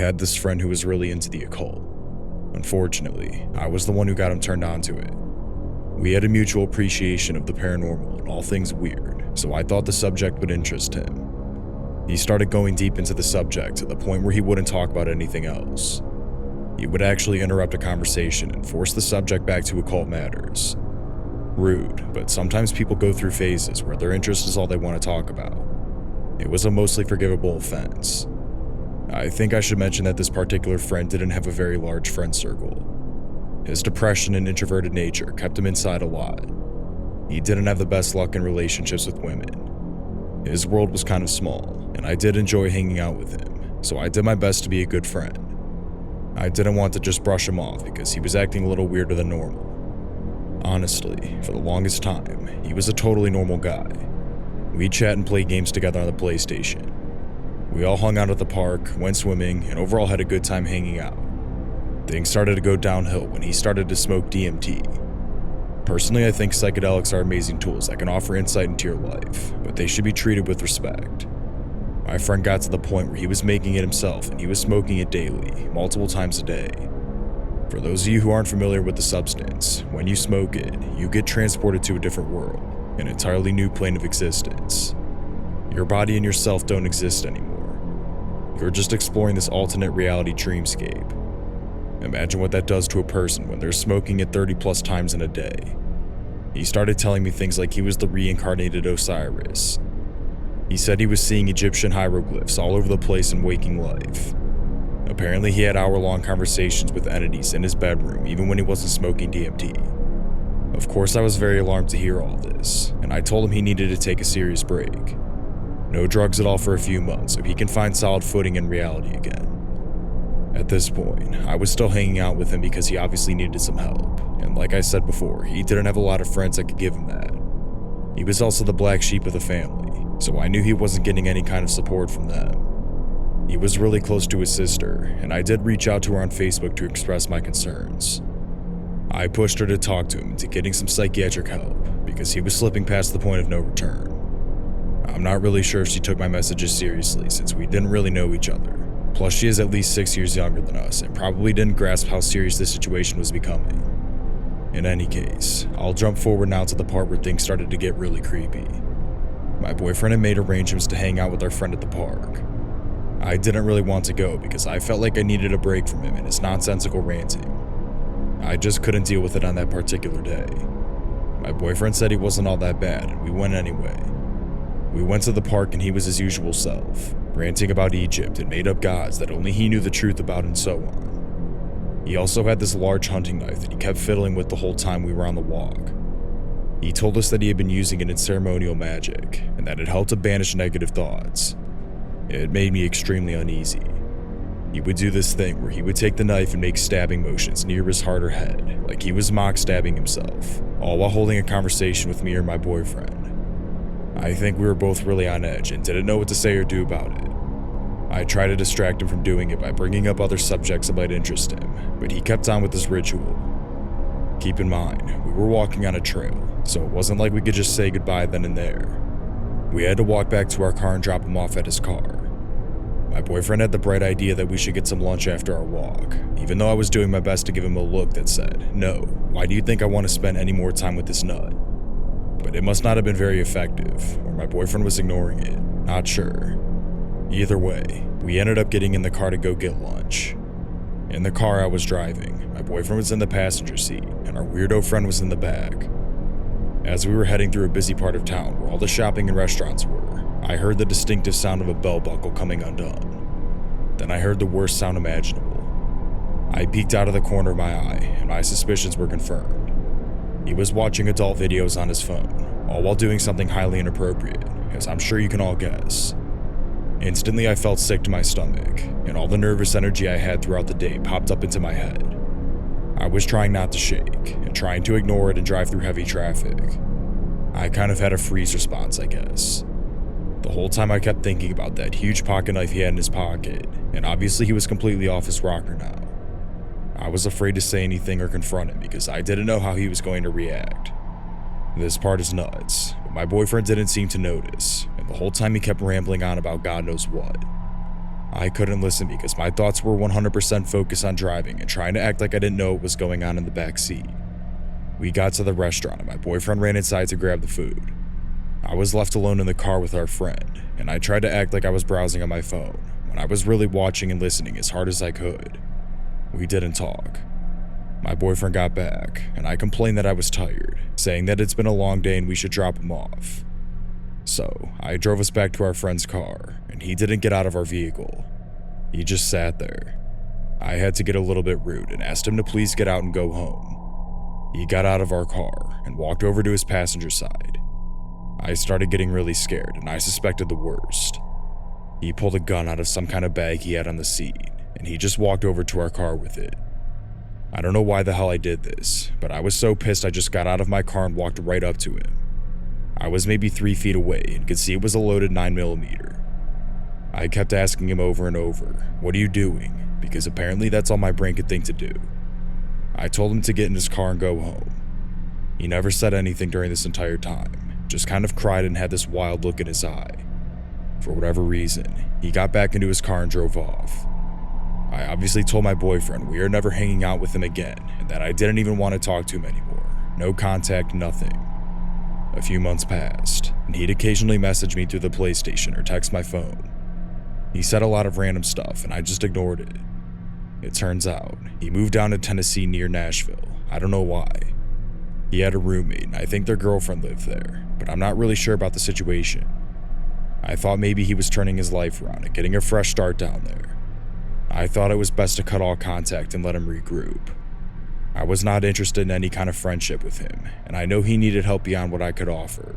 had this friend who was really into the occult. Unfortunately, I was the one who got him turned on to it. We had a mutual appreciation of the paranormal and all things weird, so I thought the subject would interest him. He started going deep into the subject to the point where he wouldn't talk about anything else. He would actually interrupt a conversation and force the subject back to occult matters. Rude, but sometimes people go through phases where their interest is all they want to talk about. It was a mostly forgivable offense. I think I should mention that this particular friend didn't have a very large friend circle. His depression and introverted nature kept him inside a lot. He didn't have the best luck in relationships with women. His world was kind of small, and I did enjoy hanging out with him, so I did my best to be a good friend. I didn't want to just brush him off because he was acting a little weirder than normal. Honestly, for the longest time, he was a totally normal guy. We'd chat and play games together on the PlayStation. We all hung out at the park, went swimming, and overall had a good time hanging out. Things started to go downhill when he started to smoke DMT. Personally, I think psychedelics are amazing tools that can offer insight into your life, but they should be treated with respect. My friend got to the point where he was making it himself and he was smoking it daily, multiple times a day. For those of you who aren't familiar with the substance, when you smoke it, you get transported to a different world, an entirely new plane of existence. Your body and yourself don't exist anymore. You're just exploring this alternate reality dreamscape. Imagine what that does to a person when they're smoking it 30 plus times in a day. He started telling me things like he was the reincarnated Osiris. He said he was seeing Egyptian hieroglyphs all over the place in waking life. Apparently he had hour-long conversations with entities in his bedroom even when he wasn't smoking DMT. Of course I was very alarmed to hear all this, and I told him he needed to take a serious break. No drugs at all for a few months so he can find solid footing in reality again. At this point, I was still hanging out with him because he obviously needed some help, and like I said before, he didn't have a lot of friends that could give him that. He was also the black sheep of the family, so I knew he wasn't getting any kind of support from them. He was really close to his sister, and I did reach out to her on Facebook to express my concerns. I pushed her to talk to him into getting some psychiatric help, because he was slipping past the point of no return. I'm not really sure if she took my messages seriously since we didn't really know each other. Plus, she is at least 6 years younger than us and probably didn't grasp how serious this situation was becoming. In any case, I'll jump forward now to the part where things started to get really creepy. My boyfriend had made arrangements to hang out with our friend at the park. I didn't really want to go because I felt like I needed a break from him and his nonsensical ranting. I just couldn't deal with it on that particular day. My boyfriend said he wasn't all that bad and we went anyway. We went to the park and he was his usual self, ranting about Egypt and made up gods that only he knew the truth about and so on. He also had this large hunting knife that he kept fiddling with the whole time we were on the walk. He told us that he had been using it in ceremonial magic and that it helped to banish negative thoughts. It made me extremely uneasy. He would do this thing where he would take the knife and make stabbing motions near his heart or head, like he was mock stabbing himself, all while holding a conversation with me or my boyfriend. I think we were both really on edge and didn't know what to say or do about it. I tried to distract him from doing it by bringing up other subjects that might interest him, but he kept on with this ritual. Keep in mind, we were walking on a trail, so it wasn't like we could just say goodbye then and there. We had to walk back to our car and drop him off at his car. My boyfriend had the bright idea that we should get some lunch after our walk, even though I was doing my best to give him a look that said, "No, why do you think I want to spend any more time with this nut?" But it must not have been very effective, or my boyfriend was ignoring it, not sure. Either way, we ended up getting in the car to go get lunch. In the car I was driving, my boyfriend was in the passenger seat, and our weirdo friend was in the back. As we were heading through a busy part of town where all the shopping and restaurants were, I heard the distinctive sound of a belt buckle coming undone. Then I heard the worst sound imaginable. I peeked out of the corner of my eye, and my suspicions were confirmed. He was watching adult videos on his phone, all while doing something highly inappropriate, as I'm sure you can all guess. Instantly I felt sick to my stomach, and all the nervous energy I had throughout the day popped up into my head. I was trying not to shake, and trying to ignore it and drive through heavy traffic. I kind of had a freeze response, I guess. The whole time I kept thinking about that huge pocket knife he had in his pocket, and obviously he was completely off his rocker now. I was afraid to say anything or confront him because I didn't know how he was going to react. This part is nuts, but my boyfriend didn't seem to notice, and the whole time he kept rambling on about God knows what. I couldn't listen because my thoughts were 100% focused on driving and trying to act like I didn't know what was going on in the back seat. We got to the restaurant and my boyfriend ran inside to grab the food. I was left alone in the car with our friend, and I tried to act like I was browsing on my phone when I was really watching and listening as hard as I could. We didn't talk. My boyfriend got back, and I complained that I was tired, saying that it's been a long day and we should drop him off. So, I drove us back to our friend's car, and he didn't get out of our vehicle. He just sat there. I had to get a little bit rude and asked him to please get out and go home. He got out of our car and walked over to his passenger side. I started getting really scared, and I suspected the worst. He pulled a gun out of some kind of bag he had on the seat, and he just walked over to our car with it. I don't know why the hell I did this, but I was so pissed I just got out of my car and walked right up to him. I was maybe 3 feet away and could see it was a loaded 9mm. I kept asking him over and over, "What are you doing?" because apparently that's all my brain could think to do. I told him to get in his car and go home. He never said anything during this entire time, just kind of cried and had this wild look in his eye. For whatever reason, he got back into his car and drove off. I obviously told my boyfriend we are never hanging out with him again and that I didn't even want to talk to him anymore. No contact, nothing. A few months passed, and he'd occasionally message me through the PlayStation or text my phone. He said a lot of random stuff, and I just ignored it. It turns out, he moved down to Tennessee near Nashville. I don't know why. He had a roommate, and I think their girlfriend lived there, but I'm not really sure about the situation. I thought maybe he was turning his life around and getting a fresh start down there. I thought it was best to cut all contact and let him regroup. I was not interested in any kind of friendship with him, and I know he needed help beyond what I could offer.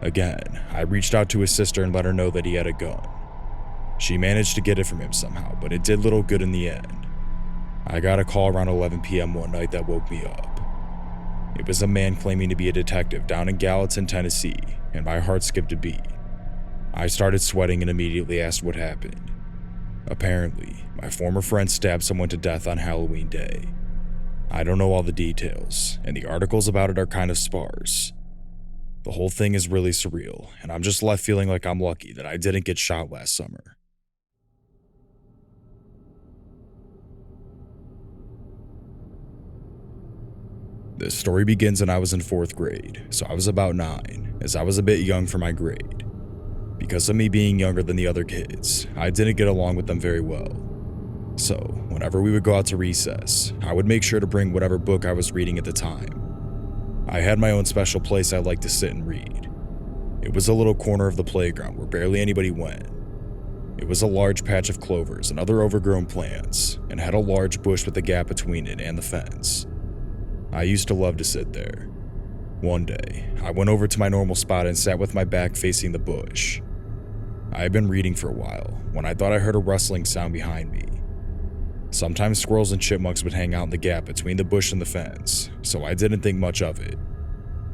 Again, I reached out to his sister and let her know that he had a gun. She managed to get it from him somehow, but it did little good in the end. I got a call around 11 p.m. one night that woke me up. It was a man claiming to be a detective down in Gallatin, Tennessee, and my heart skipped a beat. I started sweating and immediately asked what happened. Apparently, my former friend stabbed someone to death on Halloween Day. I don't know all the details, and the articles about it are kind of sparse. The whole thing is really surreal, and I'm just left feeling like I'm lucky that I didn't get shot last summer. This story begins when I was in 4th grade, so I was about 9, as I was a bit young for my grade. Because of me being younger than the other kids, I didn't get along with them very well. So, whenever we would go out to recess, I would make sure to bring whatever book I was reading at the time. I had my own special place I liked to sit and read. It was a little corner of the playground where barely anybody went. It was a large patch of clovers and other overgrown plants, and had a large bush with a gap between it and the fence. I used to love to sit there. One day, I went over to my normal spot and sat with my back facing the bush. I had been reading for a while when I thought I heard a rustling sound behind me. Sometimes squirrels and chipmunks would hang out in the gap between the bush and the fence, so I didn't think much of it.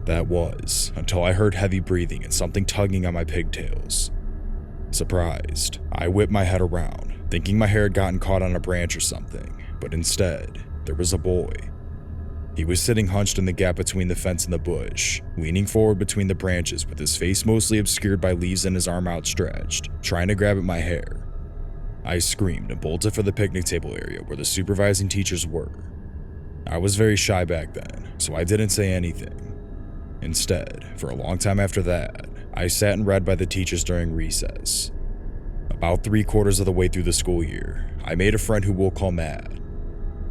That was until I heard heavy breathing and something tugging on my pigtails. Surprised, I whipped my head around, thinking my hair had gotten caught on a branch or something, but instead, there was a boy. He was sitting hunched in the gap between the fence and the bush, leaning forward between the branches with his face mostly obscured by leaves and his arm outstretched, trying to grab at my hair. I screamed and bolted for the picnic table area where the supervising teachers were. I was very shy back then, so I didn't say anything. Instead, for a long time after that, I sat and read by the teachers during recess. About 3/4 of the way through the school year, I made a friend who we'll call Matt.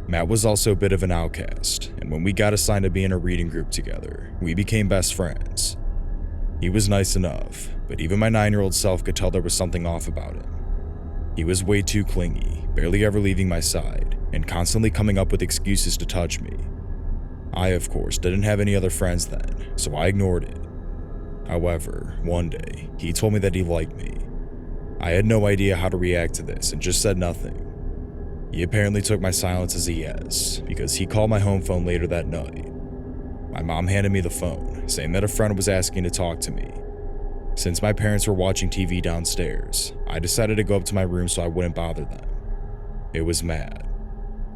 Matt was also a bit of an outcast, and when we got assigned to be in a reading group together, we became best friends. He was nice enough, but even my 9-year-old self could tell there was something off about him. He was way too clingy, barely ever leaving my side, and constantly coming up with excuses to touch me. I, of course, didn't have any other friends then, so I ignored it. However, one day, he told me that he liked me. I had no idea how to react to this and just said nothing. He apparently took my silence as a yes, because he called my home phone later that night. My mom handed me the phone, saying that a friend was asking to talk to me. Since my parents were watching TV downstairs, I decided to go up to my room so I wouldn't bother them. It was Matt.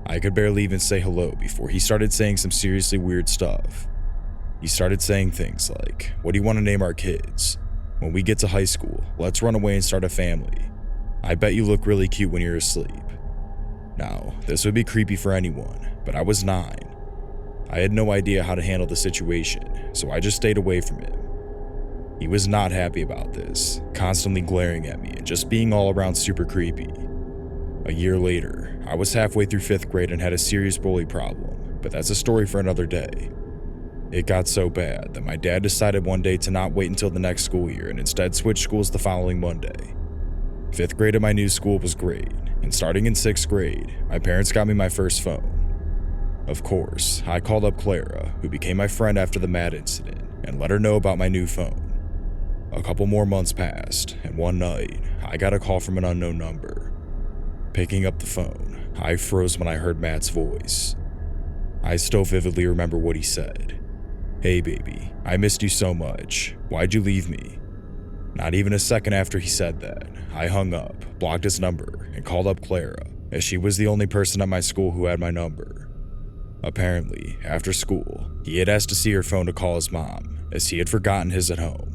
I could barely even say hello before he started saying some seriously weird stuff. He started saying things like, "What do you want to name our kids? When we get to high school, let's run away and start a family." I bet you look really cute when you're asleep. Now, this would be creepy for anyone, but I was 9. I had no idea how to handle the situation, so I just stayed away from him. He was not happy about this, constantly glaring at me and just being all around super creepy. A year later, I was halfway through 5th grade and had a serious bully problem, but that's a story for another day. It got so bad that my dad decided one day to not wait until the next school year and instead switch schools the following Monday. 5th grade at my new school was great, and starting in 6th grade, my parents got me my first phone. Of course, I called up Clara, who became my friend after the Matt incident, and let her know about my new phone. A couple more months passed, and one night, I got a call from an unknown number. Picking up the phone, I froze when I heard Matt's voice. I still vividly remember what he said. "Hey baby, I missed you so much. Why'd you leave me?" Not even a second after he said that, I hung up, blocked his number, and called up Clara, as she was the only person at my school who had my number. Apparently, after school, he had asked to see her phone to call his mom, as he had forgotten his at home.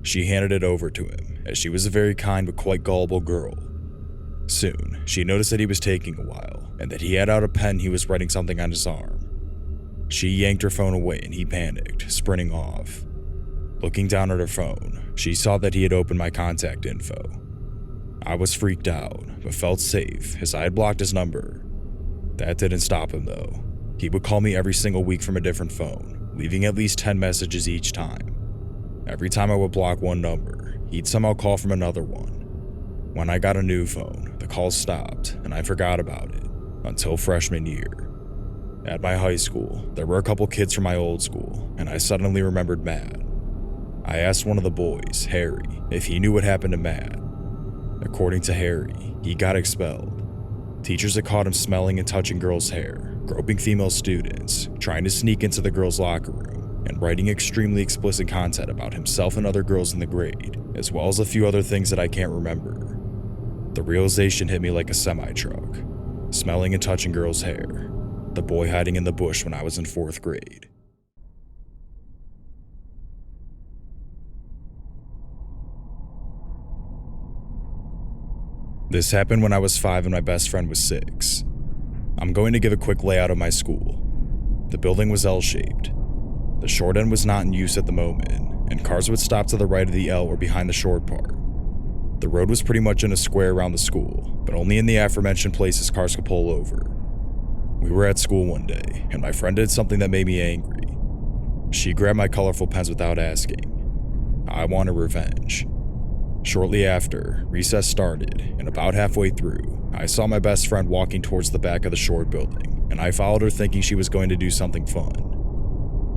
She handed it over to him, as she was a very kind but quite gullible girl. Soon, she noticed that he was taking a while, and that he had out a pen he was writing something on his arm. She yanked her phone away and he panicked, sprinting off. Looking down at her phone, she saw that he had opened my contact info. I was freaked out, but felt safe as I had blocked his number. That didn't stop him though. He would call me every single week from a different phone, leaving at least 10 messages each time. Every time I would block one number, he'd somehow call from another one. When I got a new phone, the calls stopped and I forgot about it, until freshman year. At my high school, there were a couple kids from my old school, and I suddenly remembered Matt. I asked one of the boys, Harry, if he knew what happened to Matt. According to Harry, he got expelled. Teachers had caught him smelling and touching girls' hair, groping female students, trying to sneak into the girls' locker room, and writing extremely explicit content about himself and other girls in the grade, as well as a few other things that I can't remember. The realization hit me like a semi-truck. Smelling and touching girls' hair. The boy hiding in the bush when I was in 4th grade. This happened when I was 5 and my best friend was 6. I'm going to give a quick layout of my school. The building was L-shaped. The short end was not in use at the moment, and cars would stop to the right of the L or behind the short part. The road was pretty much in a square around the school, but only in the aforementioned places cars could pull over. We were at school one day, and my friend did something that made me angry. She grabbed my colorful pens without asking. I wanted revenge. Shortly after, recess started, and about halfway through, I saw my best friend walking towards the back of the short building, and I followed her thinking she was going to do something fun.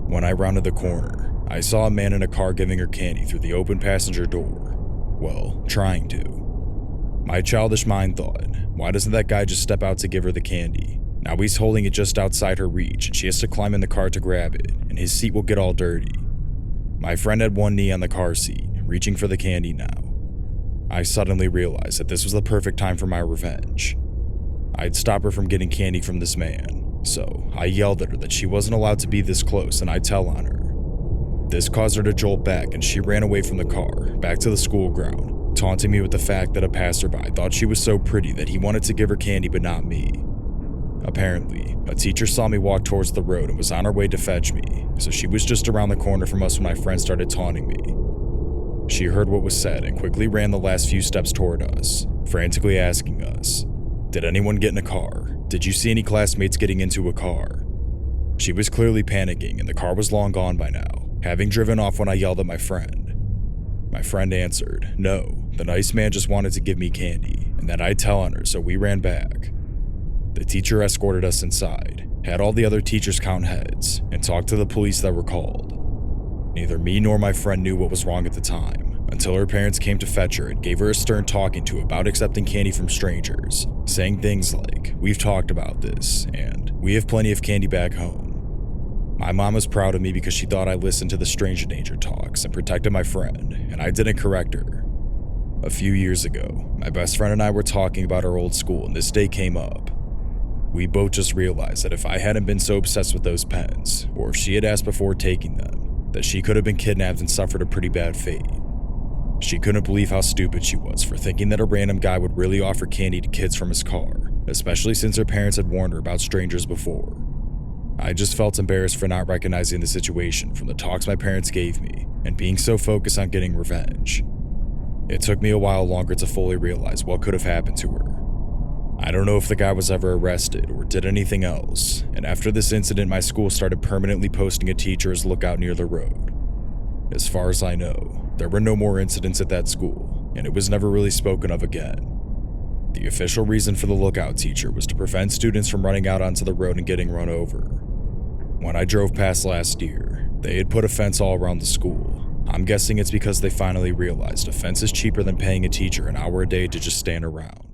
When I rounded the corner, I saw a man in a car giving her candy through the open passenger door. Well, trying to. My childish mind thought, why doesn't that guy just step out to give her the candy? Now he's holding it just outside her reach, and she has to climb in the car to grab it, and his seat will get all dirty. My friend had one knee on the car seat, reaching for the candy now. I suddenly realized that this was the perfect time for my revenge. I'd stop her from getting candy from this man, so I yelled at her that she wasn't allowed to be this close and I'd tell on her. This caused her to jolt back and she ran away from the car, back to the school ground, taunting me with the fact that a passerby thought she was so pretty that he wanted to give her candy but not me. Apparently, a teacher saw me walk towards the road and was on her way to fetch me, so she was just around the corner from us when my friend started taunting me. She heard what was said and quickly ran the last few steps toward us, frantically asking us, "Did anyone get in a car? Did you see any classmates getting into a car?" She was clearly panicking and the car was long gone by now, having driven off when I yelled at my friend. My friend answered, no, the nice man just wanted to give me candy, and that I'd tell on her, so we ran back. The teacher escorted us inside, had all the other teachers count heads, and talked to the police that were called. Neither me nor my friend knew what was wrong at the time, until her parents came to fetch her and gave her a stern talking to about accepting candy from strangers, saying things like, "We've talked about this," and "We have plenty of candy back home." My mom was proud of me because she thought I listened to the stranger danger talks and protected my friend, and I didn't correct her. A few years ago, my best friend and I were talking about our old school and this day came up. We both just realized that if I hadn't been so obsessed with those pens, or if she had asked before taking them, that she could have been kidnapped and suffered a pretty bad fate. She couldn't believe how stupid she was for thinking that a random guy would really offer candy to kids from his car, especially since her parents had warned her about strangers before. I just felt embarrassed for not recognizing the situation from the talks my parents gave me and being so focused on getting revenge. It took me a while longer to fully realize what could have happened to her. I don't know if the guy was ever arrested or did anything else, and after this incident my school started permanently posting a teacher as lookout near the road. As far as I know, there were no more incidents at that school, and it was never really spoken of again. The official reason for the lookout teacher was to prevent students from running out onto the road and getting run over. When I drove past last year, they had put a fence all around the school. I'm guessing it's because they finally realized a fence is cheaper than paying a teacher an hour a day to just stand around.